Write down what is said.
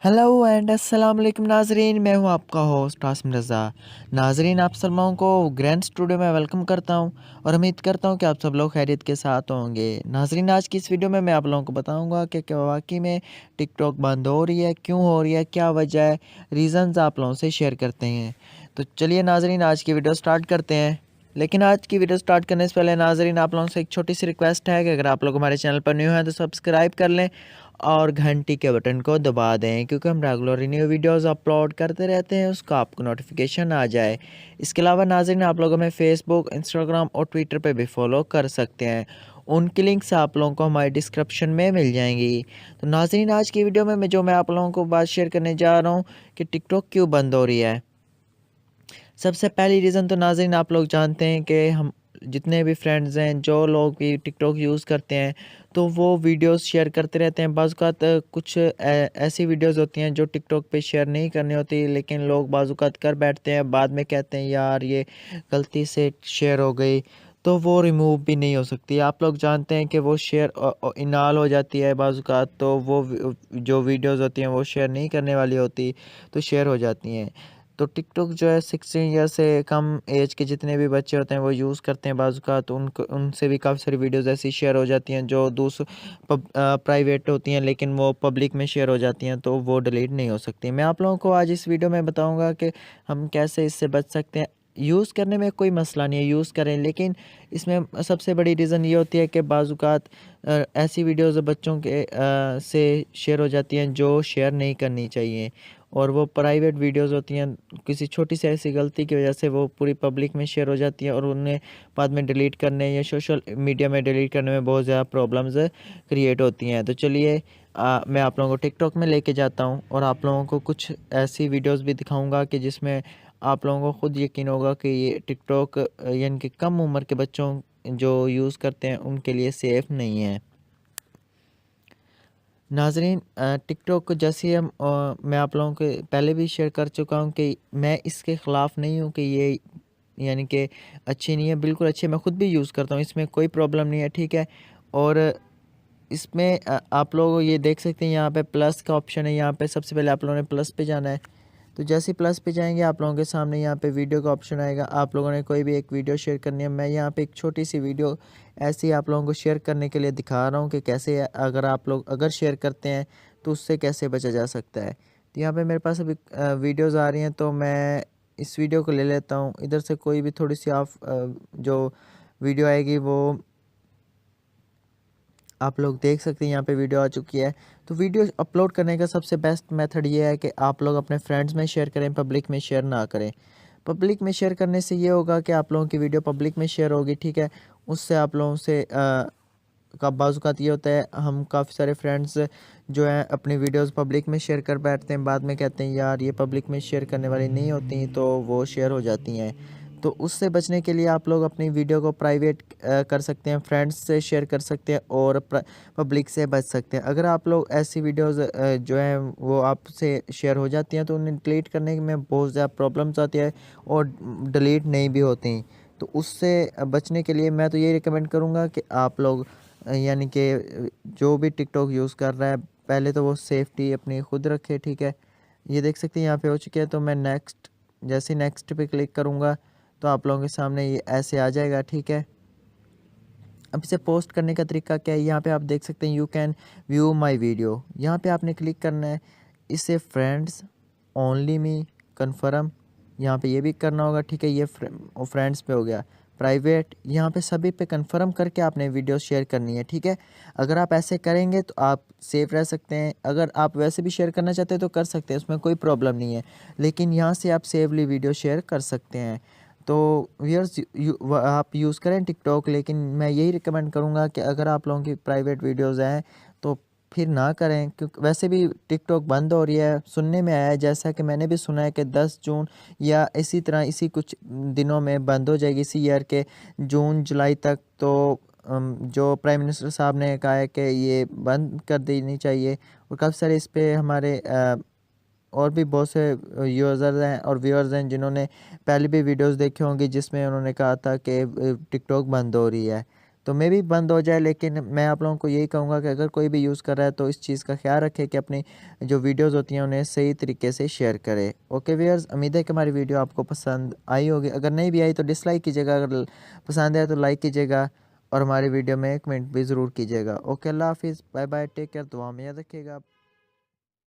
Hello and अस्सलाम वालेकुम नाजरीन, मैं हूं आपका होस्ट आसिम रज़ा। नाजरीन, आप सलमाओं को ग्रैंड स्टूडियो में वेलकम करता हूं और उम्मीद करता हूं कि आप सब लोग खैरियत के साथ होंगे। नाजरीन, आज की इस वीडियो में मैं आप लोगों को बताऊंगा कि क्या वाकई में टिकटॉक बंद हो रही है, क्यों हो रही है, क्या वजह है, रीज़न्स आप लोगों से शेयर करते हैं। तो चलिए नाजरीन, आज की वीडियो स्टार्ट करते हैं। लेकिन आज की वीडियो स्टार्ट करने से पहले नाजरीन, आप लोगों से एक छोटी सी रिक्वेस्ट है कि अगर आप लोग हमारे चैनल पर न्यू हैं तो सब्सक्राइब कर लें और घंटी के बटन को दबा दें, क्योंकि हम रेगुलर न्यू वीडियोस अपलोड करते रहते हैं, उसका आपको नोटिफिकेशन आ जाए। इसके अलावा नाज़रीन, आप लोग हमें फेसबुक, इंस्टाग्राम और ट्विटर पे भी फॉलो कर सकते हैं। उनकी लिंक्स आप लोगों को हमारे डिस्क्रिप्शन में मिल जाएंगी। तो नाज़रीन, आज की वीडियो में मैं आप लोगों को बात शेयर करने जा रहा हूँ कि टिकटॉक क्यों बंद हो रही है। सबसे पहली रीज़न तो नाज़रीन, आप लोग जानते हैं कि हम जितने भी फ्रेंड्स हैं, जो लोग भी टिकटॉक यूज़ करते हैं, तो वो वीडियोस शेयर करते रहते हैं। बाज़-औक़ात कुछ ऐसी वीडियोस होती हैं जो टिकटॉक पे शेयर नहीं करनी होती, लेकिन लोग बाज़-औक़ात कर बैठते हैं, बाद में कहते हैं यार ये गलती से शेयर हो गई, तो वो रिमूव भी नहीं हो सकती। आप लोग जानते हैं कि वो शेयर इनाल हो जाती है बाज़-औक़ात, तो वो जो वीडियोस होती हैं वो शेयर नहीं करने वाली होती, तो शेयर हो जाती हैं। तो टिकटॉक जो है 16 ईयर से कम एज के जितने भी बच्चे होते हैं वो यूज़ करते हैं बाज़ का, तो उनको उनसे भी काफ़ी सारी वीडियोस ऐसी शेयर हो जाती हैं जो प्राइवेट होती हैं, लेकिन वो पब्लिक में शेयर हो जाती हैं, तो वो डिलीट नहीं हो सकती। मैं आप लोगों को आज इस वीडियो में बताऊंगा कि हम कैसे इससे बच सकते हैं। यूज़ करने में कोई मसला नहीं है, यूज़ करें, लेकिन इसमें सबसे बड़ी रीज़न ये होती है कि बाज़ ऐसी वीडियोस बच्चों के से शेयर हो जाती हैं जो शेयर नहीं करनी चाहिए, और वो प्राइवेट वीडियोस होती हैं। किसी छोटी सी ऐसी गलती की वजह से वो पूरी पब्लिक में शेयर हो जाती हैं, और उन्हें बाद में डिलीट करने या सोशल मीडिया में डिलीट करने में बहुत ज़्यादा प्रॉब्लम्स क्रिएट होती हैं। तो चलिए, मैं आप लोगों को टिकटॉक में लेके जाता हूँ और आप लोगों को कुछ ऐसी वीडियोस भी दिखाऊंगा कि जिसमें आप लोगों को ख़ुद यकीन होगा कि ये टिकटॉक यानी कि कम उम्र के बच्चों जो यूज़ करते हैं उनके लिए सेफ़ नहीं है। नाज़रीन, टिकटॉक को जैसे मैं आप लोगों के पहले भी शेयर कर चुका हूँ कि मैं इसके ख़िलाफ़ नहीं हूँ कि ये यानी कि अच्छी नहीं है, बिल्कुल अच्छी है। मैं ख़ुद भी यूज़ करता हूँ, इसमें कोई प्रॉब्लम नहीं है, ठीक है। और इसमें आप लोग ये देख सकते हैं, यहाँ पे प्लस का ऑप्शन है। यहाँ पे सबसे पहले आप लोगों ने प्लस पे जाना है। तो जैसे ही प्लस पे जाएंगे, आप लोगों के सामने यहाँ पे वीडियो का ऑप्शन आएगा। आप लोगों ने कोई भी एक वीडियो शेयर करनी है। मैं यहाँ पे एक छोटी सी वीडियो ऐसी आप लोगों को शेयर करने के लिए दिखा रहा हूँ कि कैसे अगर आप लोग अगर शेयर करते हैं तो उससे कैसे बचा जा सकता है। तो यहाँ पे मेरे पास अभी वीडियोज़ आ रही हैं, तो मैं इस वीडियो को ले लेता हूँ। इधर से कोई भी थोड़ी सी आप जो वीडियो आएगी वो आप लोग देख सकते हैं। यहाँ पे वीडियो आ चुकी है। तो वीडियो अपलोड करने का सबसे बेस्ट मेथड ये है कि आप लोग अपने फ्रेंड्स में शेयर करें, पब्लिक में शेयर ना करें। पब्लिक में शेयर करने से ये होगा कि आप लोगों की वीडियो पब्लिक में शेयर होगी, ठीक है। उससे आप लोगों से का बाज़-औक़ात ये होता है, हम काफ़ी सारे फ्रेंड्स जो हैं अपनी वीडियोस पब्लिक में शेयर कर बैठते हैं, बाद में कहते हैं यार ये पब्लिक में शेयर करने वाली नहीं होती, तो वो शेयर हो जाती हैं। तो उससे बचने के लिए आप लोग अपनी वीडियो को प्राइवेट कर सकते हैं, फ्रेंड्स से शेयर कर सकते हैं और पब्लिक से बच सकते हैं। अगर आप लोग ऐसी वीडियोस जो हैं वो आपसे शेयर हो जाती हैं, तो उन्हें डिलीट करने में बहुत ज़्यादा प्रॉब्लम्स आती है और डिलीट नहीं भी होती। तो उससे बचने के लिए मैं तो ये रिकमेंड करूँगा कि आप लोग यानी कि जो भी टिकटॉक यूज़ कर रहा है, पहले तो वो सेफ्टी अपनी खुद रखे, ठीक है। ये देख सकते हैं यहाँ पे हो चुके हैं। तो मैं नेक्स्ट, जैसे नेक्स्ट पे क्लिक करूँगा तो आप लोगों के सामने ये ऐसे आ जाएगा, ठीक है। अब इसे पोस्ट करने का तरीका क्या है, यहाँ पे आप देख सकते हैं you can view my video. यहाँ पे आपने क्लिक करना है। इसे फ्रेंड्स, ओनली मी, कन्फर्म, यहाँ पे ये भी करना होगा, ठीक है। ये फ्रेंड्स पे हो गया। प्राइवेट, यहाँ पे सभी पे कन्फर्म करके आपने वीडियो शेयर करनी है, ठीक है। अगर आप ऐसे करेंगे तो आप सेफ रह सकते हैं। अगर आप वैसे भी शेयर करना चाहते हैं तो कर सकते हैं, उसमें कोई प्रॉब्लम नहीं है, लेकिन यहाँ से आप सेफली वीडियो शेयर कर सकते हैं। तो व्यूअर्स, आप यूज़ करें टिकटॉक, लेकिन मैं यही रिकमेंड करूँगा कि अगर आप लोगों की प्राइवेट वीडियोज़ हैं तो फिर ना करें, क्योंकि वैसे भी टिकटॉक बंद हो रही है। सुनने में आया है, जैसा कि मैंने भी सुना है कि 10 जून या इसी तरह इसी कुछ दिनों में बंद हो जाएगी, इसी ईयर के जून जुलाई तक। तो जो प्राइम मिनिस्टर साहब ने कहा है कि ये बंद कर देनी चाहिए, और काफ़ी सारे इस पे हमारे और भी बहुत से यूज़र्स हैं और व्यूअर्स हैं जिन्होंने पहले भी वीडियोस देखे होंगे जिसमें उन्होंने कहा था कि टिकटॉक बंद हो रही है। तो मे भी बंद हो जाए, लेकिन मैं आप लोगों को यही कहूँगा कि अगर कोई भी यूज़ कर रहा है तो इस चीज़ का ख्याल रखे कि अपनी जो वीडियोज़ होती हैं उन्हें सही तरीके से शेयर करे। ओके व्यूअर्स, उम्मीद है कि हमारी वीडियो आपको पसंद आई होगी। अगर नहीं भी आई तो डिसलाइक कीजिएगा, अगर पसंद आए तो लाइक कीजिएगा और हमारी वीडियो में कमेंट भी ज़रूर कीजिएगा। ओके, अल्लाह हाफिज़, बाय बाय, टेक केयर, दुआ में याद रखिएगा।